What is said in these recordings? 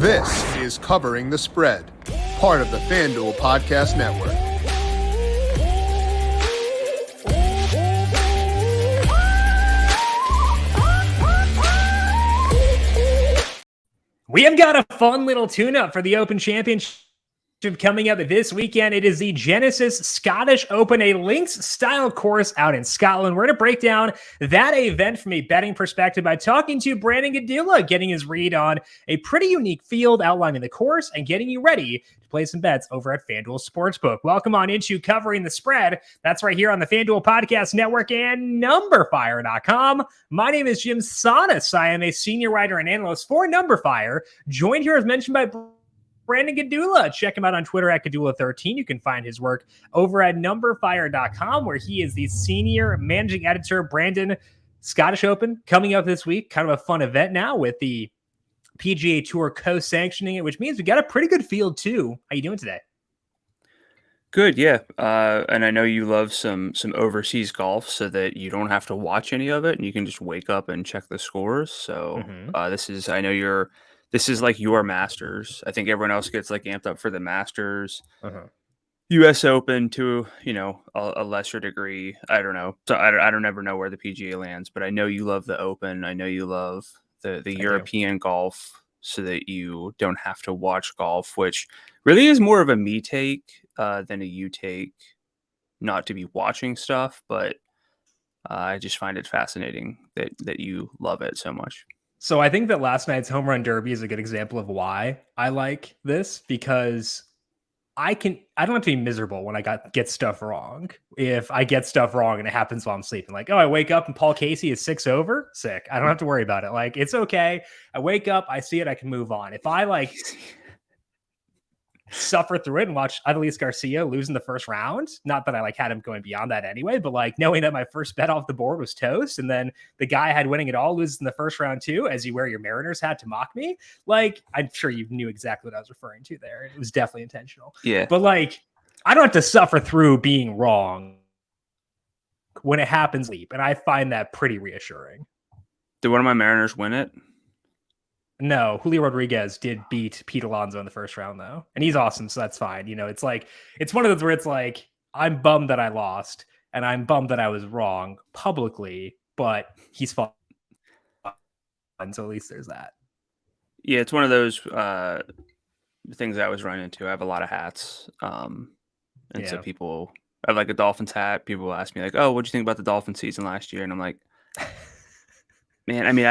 This is Covering the Spread, part of the FanDuel Podcast Network. We have got a fun little tune-up for the Open Championship coming up this weekend. It is the Genesis Scottish Open, a links-style course out in Scotland. We're going to break down that event from a betting perspective by talking to Brandon Gdula, getting his read on a pretty unique field, outlining the course, and getting you ready to play some bets over at FanDuel Sportsbook. Welcome on into Covering the Spread. That's right here on the FanDuel Podcast Network and numberFire.com. My name is Jim Sonis. I am a senior writer and analyst for numberFire, joined here as mentioned by Brandon Gdula. Check him out on Twitter at Gdula13. You can find his work over at numberFire.com, where he is the senior managing editor. Brandon, Scottish Open coming up this week. Kind of a fun event now with the PGA Tour co-sanctioning it, which means we got a pretty good field too. How you doing today? Good, yeah. And I know you love some overseas golf so that you don't have to watch any of it and you can just wake up and check the scores. So this is like your Masters. I think everyone else gets like amped up for the Masters. U.S. Open to, a lesser degree. I don't know. So I don't ever know where the PGA lands, but I know you love the Open. I know you love the European golf so that you don't have to watch golf, which really is more of a me take than a you take, not to be watching stuff. But I just find it fascinating that you love it so much. So I think that last night's home run derby is a good example of why I like this, because I don't have to be miserable when I get stuff wrong. If I get stuff wrong and it happens while I'm sleeping, like, I wake up and Paul Casey is 6 over, sick. I don't have to worry about it. Like, it's okay. I wake up, I see it, I can move on. If I suffer through it and watch Adolis Garcia lose in the first round, not that I had him going beyond that anyway, but knowing that my first bet off the board was toast, and then the guy I had winning it all loses in the first round too, as you wear your Mariners hat to mock me. I'm sure you knew exactly what I was referring to there. It was definitely intentional. Yeah. But I don't have to suffer through being wrong when it happens, and I find that pretty reassuring. Did one of my Mariners win it? No, Julio Rodriguez did beat Pete Alonso in the first round, though. And he's awesome, so that's fine. It's one of those where it's I'm bummed that I lost, and I'm bummed that I was wrong publicly, but he's fine. So at least there's that. Yeah, it's one of those things I always run into. I have a lot of hats. So people, I have a Dolphins hat. People will ask me, oh, what'd you think about the Dolphins season last year? And I'm like, man, I mean,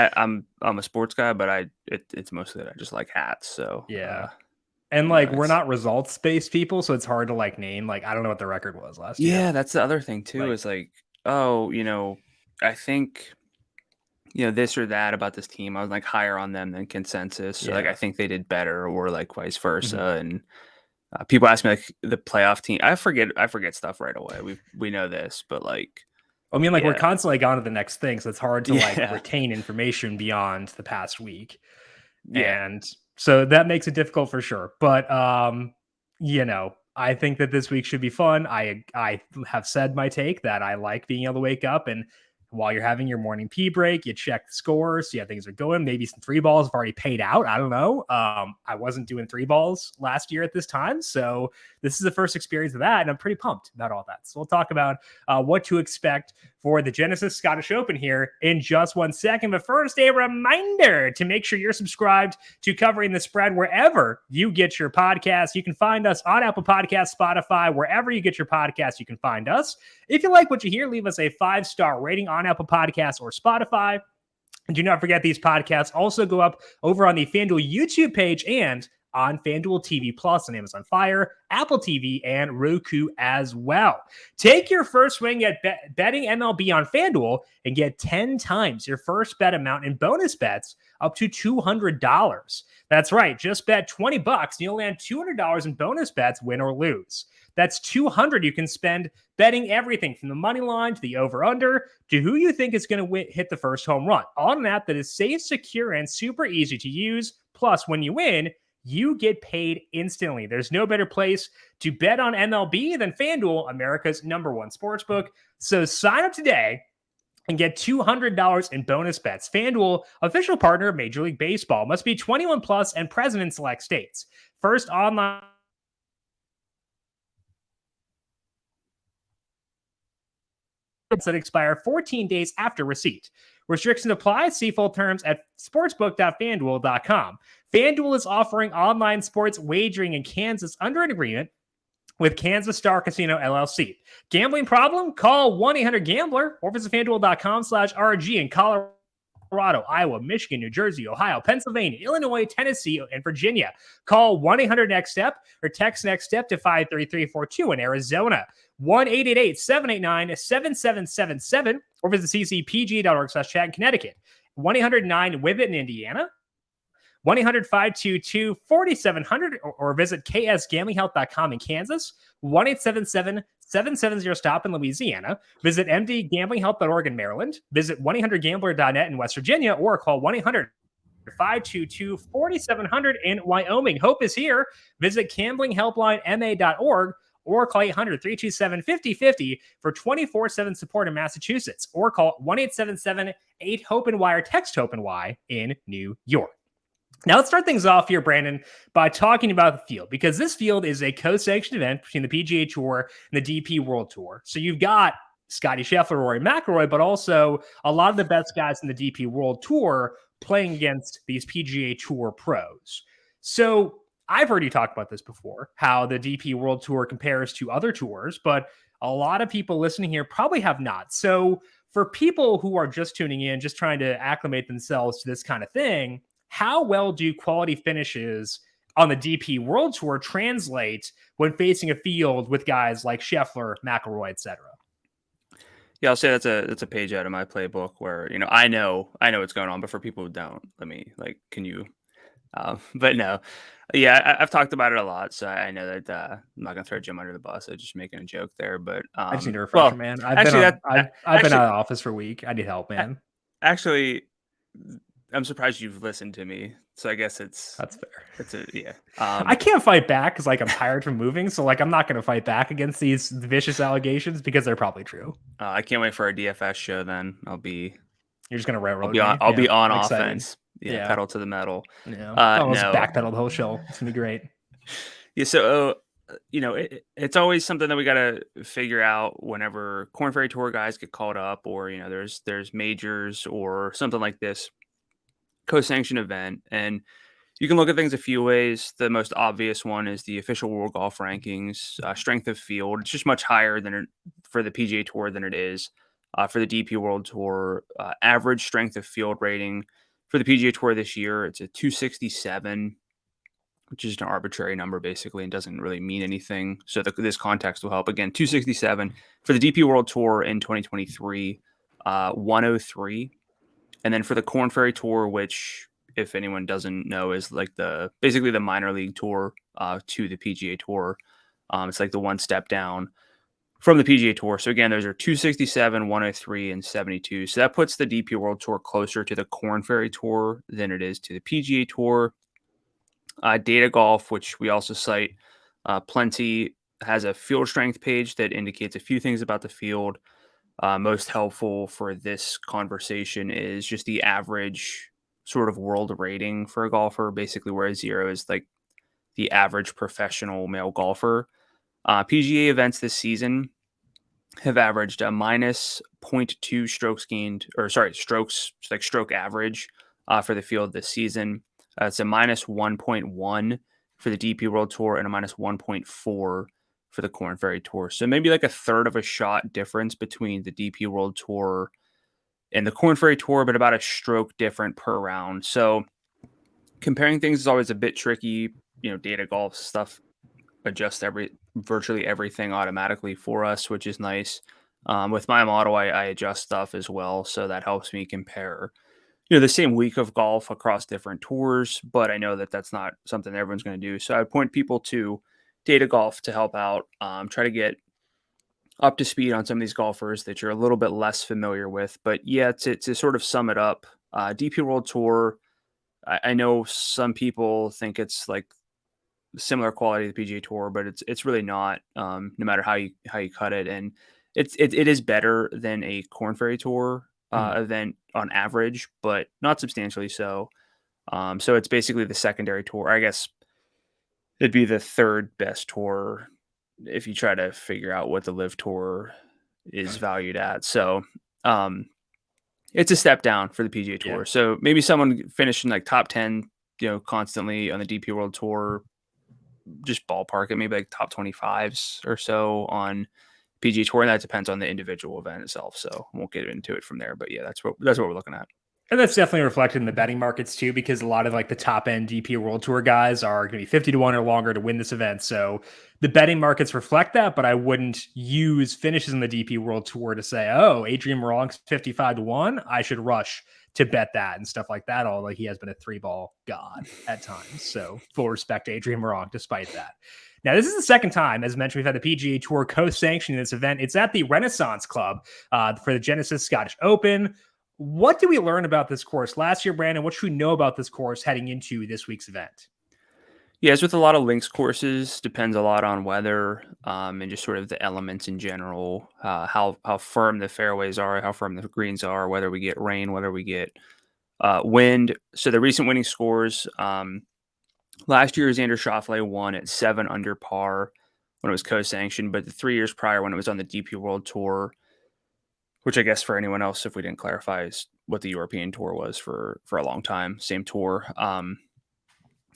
I'm a sports guy, but it's mostly that I just like hats. So yeah, and we're not results based people, so it's hard to name. I don't know what the record was last year. Yeah, that's the other thing too. Is I think this or that about this team. I was higher on them than consensus. So I think they did better, or vice versa. Mm-hmm. And people ask me the playoff team. I forget stuff right away. We know this, but we're constantly on to the next thing, so it's hard to retain information beyond the past week. Yeah. And so that makes it difficult for sure. But, I think that this week should be fun. I have said my take that I like being able to wake up and while you're having your morning pee break, you check the scores, see how things are going. Maybe some 3 balls have already paid out. I don't know. I wasn't doing 3 balls last year at this time. So this is the first experience of that. And I'm pretty pumped about all that. So we'll talk about what to expect for the Genesis Scottish Open here in just 1 second. But first, a reminder to make sure you're subscribed to Covering the Spread wherever you get your podcasts. You can find us on Apple Podcasts, Spotify, wherever you get your podcasts, you can find us. If you like what you hear, leave us a 5-star rating on Apple Podcasts or Spotify. And do not forget, these podcasts also go up over on the FanDuel YouTube page and on FanDuel TV Plus on Amazon Fire, Apple TV, and Roku as well. Take your first swing at betting MLB on FanDuel and get 10 times your first bet amount in bonus bets up to $200. That's right. Just bet $20 and you'll land $200 in bonus bets, win or lose. That's $200 you can spend betting everything from the money line to the over-under to who you think is going to hit the first home run. On an app that is safe, secure, and super easy to use. Plus, when you win, you get paid instantly. There's no better place to bet on MLB than FanDuel, America's #1 sportsbook. So sign up today and get $200 in bonus bets. FanDuel, official partner of Major League Baseball, must be 21 plus and present in select states. First online that expire 14 days after receipt. Restrictions apply. See full terms at sportsbook.fanduel.com. FanDuel is offering online sports wagering in Kansas under an agreement with Kansas Star Casino LLC. Gambling problem? Call 1-800-GAMBLER or visit FanDuel.com/RG in Colorado, Iowa, Michigan, New Jersey, Ohio, Pennsylvania, Illinois, Tennessee, and Virginia. Call 1-800-NEXT-STEP or text NEXT STEP to 53342 in Arizona. 1-888-789-7777 or visit ccpg.org/chat in Connecticut. 1-800-9-WITH-IT in Indiana. 1-800-522-4700 or visit ksgamblinghelp.com in Kansas. 1-877-770-STOP in Louisiana. Visit mdgamblinghelp.org in Maryland. Visit 1-800-GAMBLER.net in West Virginia or call 1-800-522-4700 in Wyoming. Hope is here. Visit gamblinghelplinema.org or call 800-327-5050 for 24/7 support in Massachusetts or call 1-877-8-HOPE-AND-Y or text HOPE-AND-Y in New York. Now let's start things off here, Brandon, by talking about the field, because this field is a co-sanctioned event between the PGA Tour and the DP World Tour. So you've got Scotty Scheffler, Rory McIlroy, but also a lot of the best guys in the DP World Tour playing against these PGA Tour pros. So I've heard you talk about this before, how the DP World Tour compares to other tours, but a lot of people listening here probably have not. So for people who are just tuning in, just trying to acclimate themselves to this kind of thing, how well do quality finishes on the DP World Tour translate when facing a field with guys like Scheffler, McIlroy, etc.? Yeah, I'll say that's a page out of my playbook where, I know what's going on, but for people who don't, can you? But no, yeah, I've talked about it a lot, so I know that I'm not gonna throw Jim under the bus. I'm just making a joke there, but I just need a refresher, man. I've been out of office for a week. I need help, man. Actually, I'm surprised you've listened to me, so I guess that's fair. Yeah. I can't fight back because I'm tired from moving, so I'm not going to fight back against these vicious allegations because they're probably true. I can't wait for our DFS show. Then You're just going to railroad. I'll be on offense. Yeah, pedal to the metal. Yeah, almost backpedal the whole show. It's gonna be great. Yeah, so it's always something that we got to figure out whenever Corn Ferry Tour guys get called up, or there's majors or something like this co-sanction event, and you can look at things a few ways. The most obvious one is the official World Golf Rankings strength of field. It's just much higher for the PGA Tour than it is for the DP World Tour. Average strength of field rating for the PGA Tour this year, it's a 267, which is an arbitrary number basically and doesn't really mean anything. So this context will help. Again, 267 for the DP World Tour in 2023, 103. And then for the Corn Ferry Tour, which, if anyone doesn't know, is basically the minor league tour to the PGA Tour. It's like the one step down from the PGA Tour. So again, those are 267, 103, and 72. So that puts the DP World Tour closer to the Corn Ferry Tour than it is to the PGA Tour. Data Golf, which we also cite plenty, has a field strength page that indicates a few things about the field. Most helpful for this conversation is just the average sort of world rating for a golfer, basically where a 0 is the average professional male golfer. PGA events this season have averaged a minus 0.2 strokes gained, stroke average for the field this season. It's a minus 1.1 for the DP World Tour and a minus 1.4 for the Corn Ferry Tour. So maybe a third of a shot difference between the DP World Tour and the Corn Ferry Tour, but about a stroke different per round. So comparing things is always a bit tricky. Data golf stuff adjusts virtually everything automatically for us, which is nice. With my model, I adjust stuff as well. So that helps me compare, the same week of golf across different tours, but I know that that's not something everyone's going to do. So I point people to Data Golf to help out, try to get up to speed on some of these golfers that you're a little bit less familiar with. But yeah, to sort of sum it up, DP World Tour, I know some people think it's similar quality to the PGA Tour, but it's really not, no matter how you cut it. And it is better than a Corn Ferry Tour event on average, but not substantially so. So it's basically the secondary tour. I guess it'd be the third best tour if you try to figure out what the Live Tour is valued at. So it's a step down for the PGA Tour. Yeah. So maybe someone finishing like top 10, constantly on the DP World Tour, just ballpark it, maybe like top 25s or so on PGA Tour, and that depends on the individual event itself. So I won't get into it from there. But yeah, that's what we're looking at. And that's definitely reflected in the betting markets too, because a lot of like the top end DP World Tour guys are going to be 50 to 1 or longer to win this event. So the betting markets reflect that, but I wouldn't use finishes in the DP World Tour to say, oh, Adrian Morong's 55 to 1. I should rush to bet that and stuff like that. Although he has been a 3-ball god at times. So full respect to Adrian Morong despite that. Now, this is the second time, as mentioned, we've had the PGA Tour co-sanctioning this event. It's at the Renaissance Club for the Genesis Scottish Open. What did we learn about this course last year, Brandon? What should we know about this course heading into this week's event? Yeah, as with a lot of links courses, depends a lot on weather and just sort of the elements in general, how firm the fairways are, how firm the greens are, whether we get rain, whether we get wind. So the recent winning scores, last year, Xander Schauffele won at 7 under par when it was co-sanctioned, but the 3 years prior when it was on the DP World Tour, which I guess for anyone else, if we didn't clarify, is what the European Tour was for a long time. Same tour.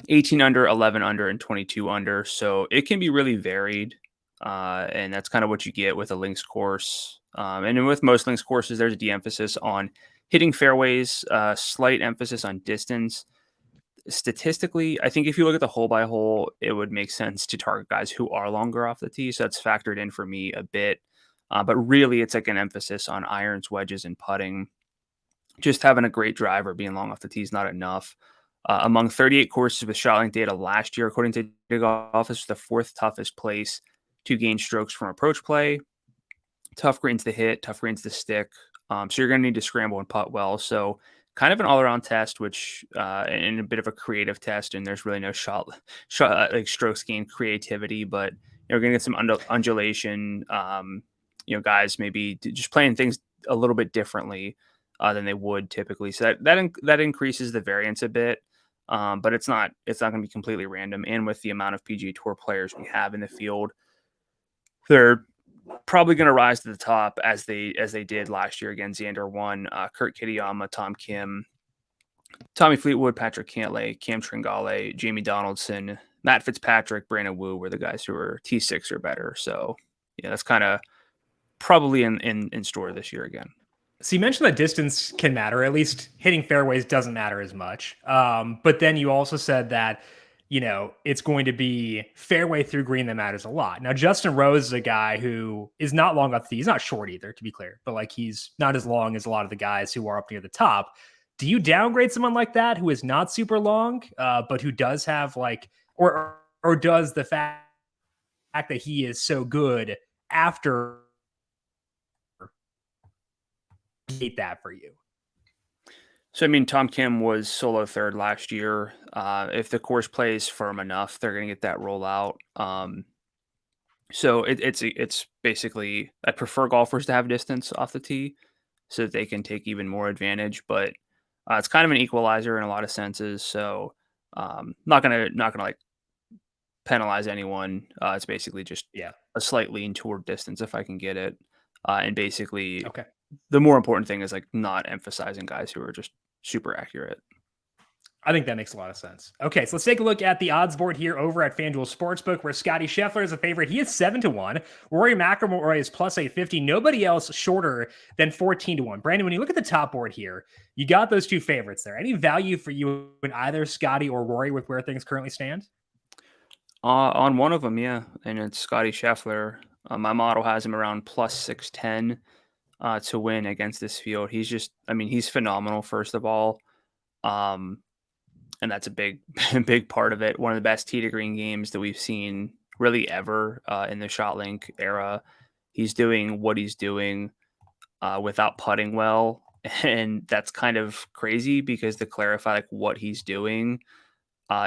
18 under, 11 under, and 22 under. So it can be really varied. And that's kind of what you get with a links course. And with most links courses, there's a de-emphasis on hitting fairways, slight emphasis on distance. Statistically, I think if you look at the hole by hole, it would make sense to target guys who are longer off the tee. So that's factored in for me a bit. But really, it's like an emphasis on irons, wedges, and putting. Just having a great driver, being long off the tee is not enough. Among 38 courses with ShotLink data last year, according to Data Golf, this was the 4th toughest place to gain strokes from approach play. Tough greens to hit, tough greens to stick. So you're going to need to scramble and putt well. So kind of an all-around test, which and a bit of a creative test. And there's really no shot like strokes gain creativity, but you're going to get some undulation. Guys maybe just playing things a little bit differently than they would typically. So that increases the variance a bit, but it's not going to be completely random. And with the amount of PGA Tour players we have in the field, they're probably going to rise to the top as they did last year. Again, Xander won, Kurt Kitayama, Tom Kim, Tommy Fleetwood, Patrick Cantlay, Cam Tringale, Jamie Donaldson, Matt Fitzpatrick, Brandon Wu were the guys who were T6 or better. So yeah, that's kind of probably in store this year again. So you mentioned that distance can matter, at least hitting fairways doesn't matter as much. But then you also said that, it's going to be fairway through green that matters a lot. Now, Justin Rose is a guy who is not long off the tee. He's not short either, to be clear, but like he's not as long as a lot of the guys who are up near the top. Do you downgrade someone like that who is not super long, but who does have or does the fact that he is so good after hate that for you? So, I mean, Tom Kim was solo third last year. If the course plays firm enough, they're going to get that rollout. So it's basically, I prefer golfers to have distance off the tee so that they can take even more advantage. But it's kind of an equalizer in a lot of senses. So not gonna like penalize anyone. It's basically just a slight lean toward distance if I can get it. And basically, the more important thing is like not emphasizing guys who are just super accurate. I think that makes a lot of sense. Okay, so let's take a look at the odds board here over at FanDuel Sportsbook, where Scotty Scheffler is a favorite. He is 7 to 1. Rory McIlroy is plus 850. Nobody else shorter than 14 to 1. Brandon, when you look at the top board here, you got those two favorites there. Any value for you in either Scotty or Rory with where things currently stand? On one of them, yeah, and it's Scotty Scheffler. My model has him around plus 610 to win against this field. He's phenomenal, first of all. And that's a big part of it. One of the best tee to green games that we've seen really ever in the ShotLink era. He's doing what he's doing without putting well. And that's kind of crazy because to clarify like what he's doing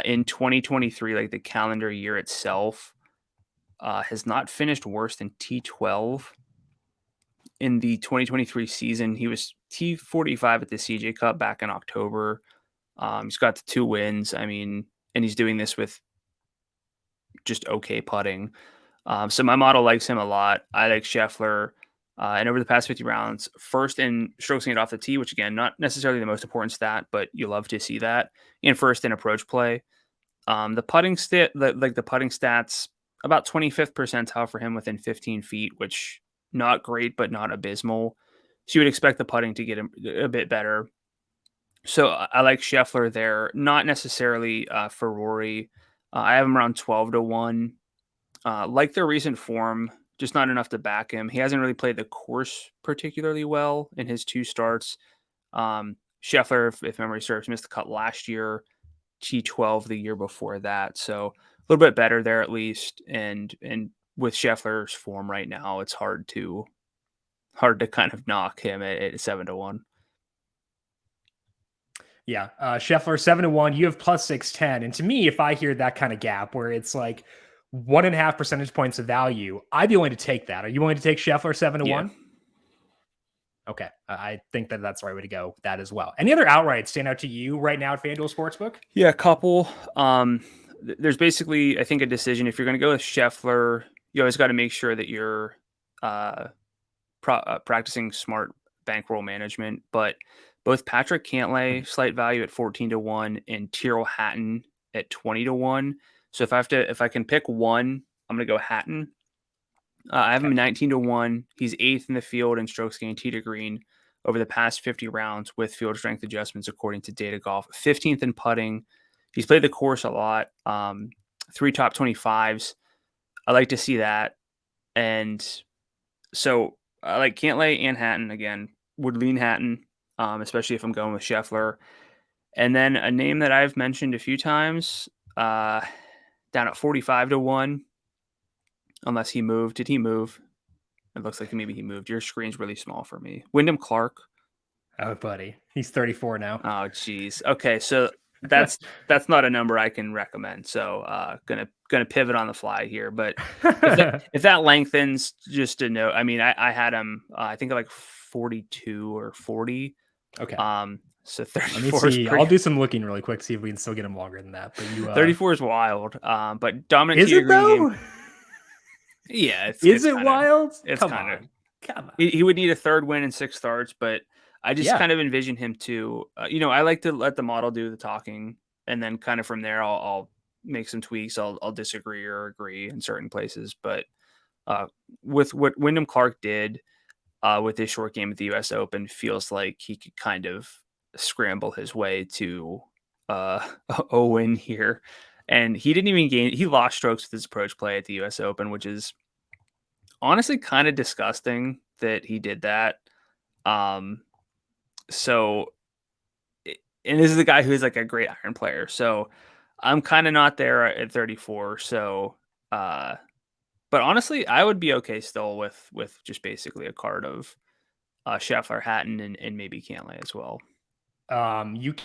in 2023, like the calendar year itself has not finished worse than T12 in the 2023 season. He was T45 at the CJ Cup back in October. He's got the 2 wins. I mean, and he's doing this with just okay putting. So my model likes him a lot. I like Scheffler. And over the past 50 rounds, first in strokes gained off the tee, which again, not necessarily the most important stat, but you love to see that. And first in approach play. The putting the putting stats, about 25th percentile for him within 15 feet, which not great, but not abysmal. So you would expect the putting to get a bit better. So I like Scheffler there, not necessarily for Rory. I have him around 12-1. Like their recent form, just not enough to back him. He hasn't really played the course particularly well in his 2 starts. Scheffler, if memory serves, missed the cut last year, T12 the year before that. So a little bit better there at least. And with Scheffler's form right now, it's hard to kind of knock him at 7-1. Yeah, Scheffler 7-1. You have plus 610, and to me, if I hear that kind of gap where it's like 1.5 percentage points of value, I'd be willing to take that. Are you willing to take Scheffler 7-1? Yeah. Okay, I think that's the right way to go with that as well. Any other outrights stand out to you right now at FanDuel Sportsbook? Yeah, a couple. There's basically, I think, a decision. If you're going to go with Scheffler, you always got to make sure that you're practicing smart bankroll management. But both Patrick Cantlay, slight value at 14-1, and Tyrrell Hatton at 20-1. So if I can pick one, I'm going to go Hatton. I have him 19-1. He's 8th in the field in strokes gained tee to green over the past 50 rounds with field strength adjustments, according to Data Golf. 15th in putting. He's played the course a lot. 3 top 25s. I like to see that. And so I like Cantlay and Hatton again. Would lean Hatton, especially if I'm going with Scheffler. And then a name that I've mentioned a few times, down at 45-1. Unless he moved. Did he move? It looks like maybe he moved. Your screen's really small for me. Wyndham Clark. Oh, buddy. He's 34 now. Oh, geez. Okay, so that's not a number I can recommend. So gonna pivot on the fly here. But if that lengthens, just to note, I mean, I had him, I think like 42 or 40. Okay. So 34. Let me see. I'll do some looking really quick, see if we can still get him longer than that. But 34 is wild. But dominant. Is it though? Yeah. Is it wild? Come on. He would need a 3rd win in 6 starts, but I just kind of envision him to, I like to let the model do the talking, and then kind of from there, I'll make some tweaks. I'll disagree or agree in certain places. But with what Wyndham Clark did with his short game at the U.S. Open, feels like he could kind of scramble his way to a win here. And he didn't even gain. He lost strokes with his approach play at the U.S. Open, which is honestly kind of disgusting that he did that. So, and this is the guy who is like a great iron player. So I'm kind of not there at 34. So, but honestly, I would be okay still with just basically a card of Scheffler, Hatton, and maybe Cantlay as well. You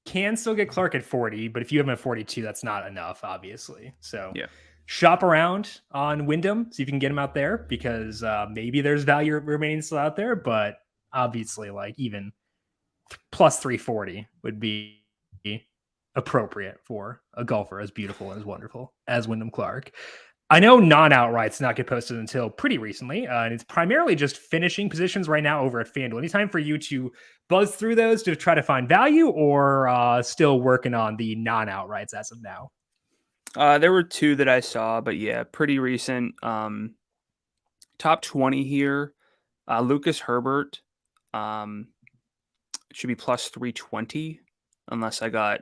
can still get Clark at 40, but if you have him at 42, that's not enough, obviously. So yeah. Shop around on Wyndham, see if you can get him out there, because maybe there's value remaining still out there, but obviously like even plus 340 would be appropriate for a golfer as beautiful and as wonderful as Wyndham Clark. I know non-outrights not get posted until pretty recently, and it's primarily just finishing positions right now over at FanDuel. Any time for you to buzz through those to try to find value, or still working on the non-outrights as of now? There were 2 that I saw, but yeah, pretty recent. Top 20 here. Lucas Herbert should be plus 320, unless I got.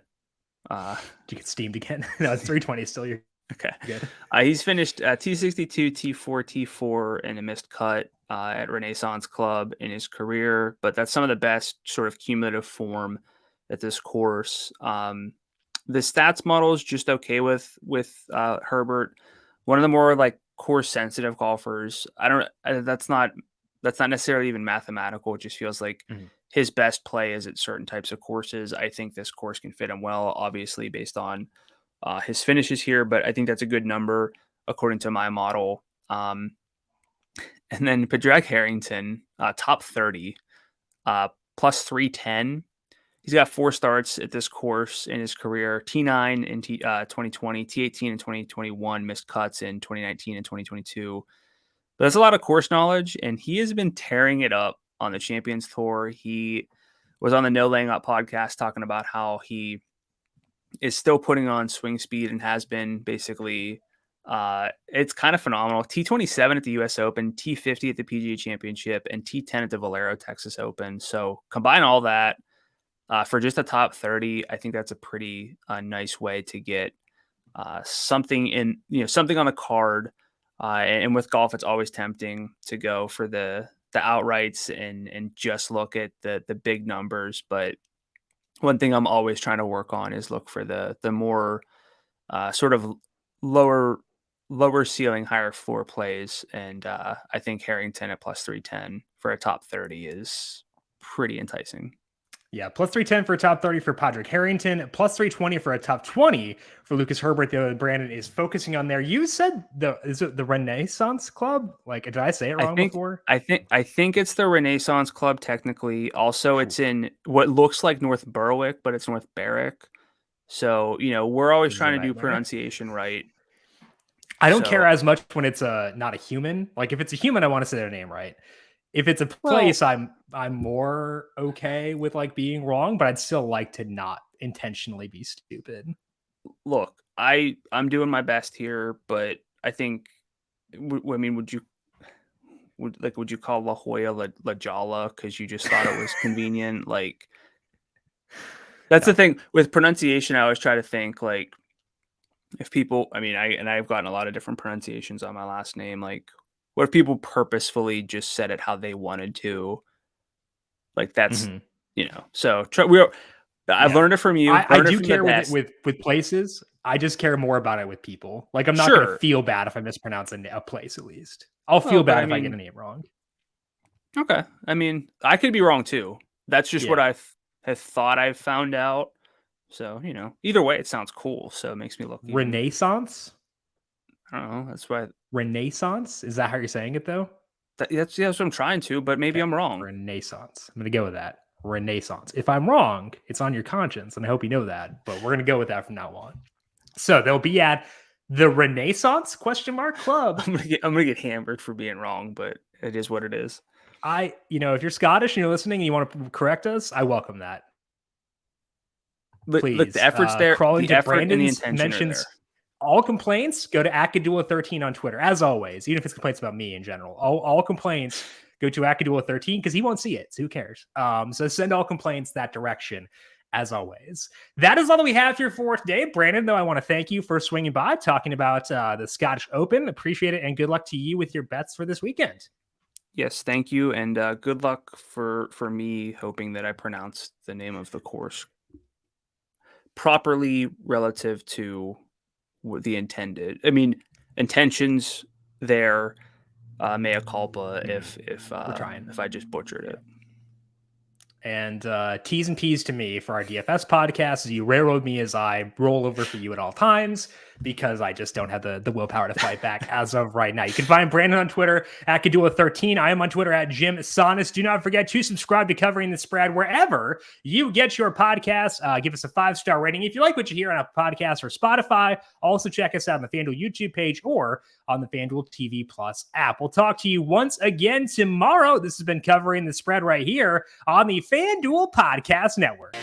Did you get steamed again? No, it's 320 still. You're okay. Good. He's finished T62, T4, T4, and a missed cut at Renaissance Club in his career, but that's some of the best sort of cumulative form at this course. The stats model is just okay with Herbert. One of the more like course sensitive golfers. That's not necessarily even mathematical. It just feels like his best play is at certain types of courses. I think this course can fit him well, obviously based on his finishes here, but I think that's a good number according to my model. And then Padraig Harrington, top 30, plus 310. He's got 4 starts at this course in his career, T9 in 2020, T18 in 2021, missed cuts in 2019 and 2022. But that's a lot of course knowledge, and he has been tearing it up on the Champions Tour. He was on the No Laying Up podcast talking about how he is still putting on swing speed and has been basically. It's kind of phenomenal. T27 at the US Open, T50 at the PGA Championship, and T10 at the Valero Texas Open. So combine all that for just a top 30. I think that's a pretty nice way to get something in, something on the card. And with golf, it's always tempting to go for the outrights and just look at the big numbers. But one thing I'm always trying to work on is look for the more sort of lower ceiling, higher floor plays. And I think Harrington at plus 310 for a top 30 is pretty enticing. Yeah, plus 310 for a top 30 for Padraig Harrington, plus 320 for a top 20 for Lucas Herbert, that Brandon is focusing on there. You said is it the Renaissance Club? Like, did I say it wrong before? I think it's the Renaissance Club technically. Also, it's in what looks like North Berwick, but it's North Berwick. So, we're always trying to do pronunciation right. I don't care as much when it's not a human. Like, if it's a human, I want to say their name right. If it's a place, I'm more okay with like being wrong, but I'd still like to not intentionally be stupid. Look, I'm doing my best here, but I think, would you call La Jolla La Jolla because you just thought it was convenient? Like, that's the thing with pronunciation. I always try to think like, if people, I've gotten a lot of different pronunciations on my last name, like. What if people purposefully just said it how they wanted to? Like that's, so I've learned it from you. I do care with places. I just care more about it with people. Like, I'm not going to feel bad if I mispronounce a place, at least. I'll feel bad if I get a name wrong. Okay. I could be wrong too. That's just what I have thought I've found out. So, either way, it sounds cool. So it makes me look. Renaissance? I don't know. That's why. Renaissance? Is that how you're saying it, though? That's what I'm trying to, but maybe I'm wrong. Renaissance. I'm going to go with that. Renaissance. If I'm wrong, it's on your conscience, and I hope you know that. But we're going to go with that from now on. So they'll be at the Renaissance ? Club. I'm gonna get hammered for being wrong, but it is what it is. If you're Scottish and you're listening and you want to correct us, I welcome that. Please, look, the effort's there. Crawl into the effort and the Brandon's intention mentions. Are there. All complaints, go to Akadula13 on Twitter, as always, even if it's complaints about me in general. All complaints, go to Akadula13 because he won't see it, so who cares? So send all complaints that direction, as always. That is all that we have here for today. Brandon, though, I want to thank you for swinging by, talking about the Scottish Open. Appreciate it, and good luck to you with your bets for this weekend. Yes, thank you, and good luck for me, hoping that I pronounced the name of the course properly relative to the intended. Intentions there. Mea culpa if I just butchered it. And T's and P's to me for our DFS podcast. You railroad me as I roll over for you at all times because I just don't have the willpower to fight back as of right now. You can find Brandon on Twitter at Gdula13. I am on Twitter at Jim Sonis. Do not forget to subscribe to Covering the Spread wherever you get your podcasts. Give us a 5-star rating if you like what you hear on a podcast or Spotify. Also check us out on the FanDuel YouTube page or on the FanDuel TV Plus app. We'll talk to you once again tomorrow. This has been Covering the Spread right here on the FanDuel Podcast Network.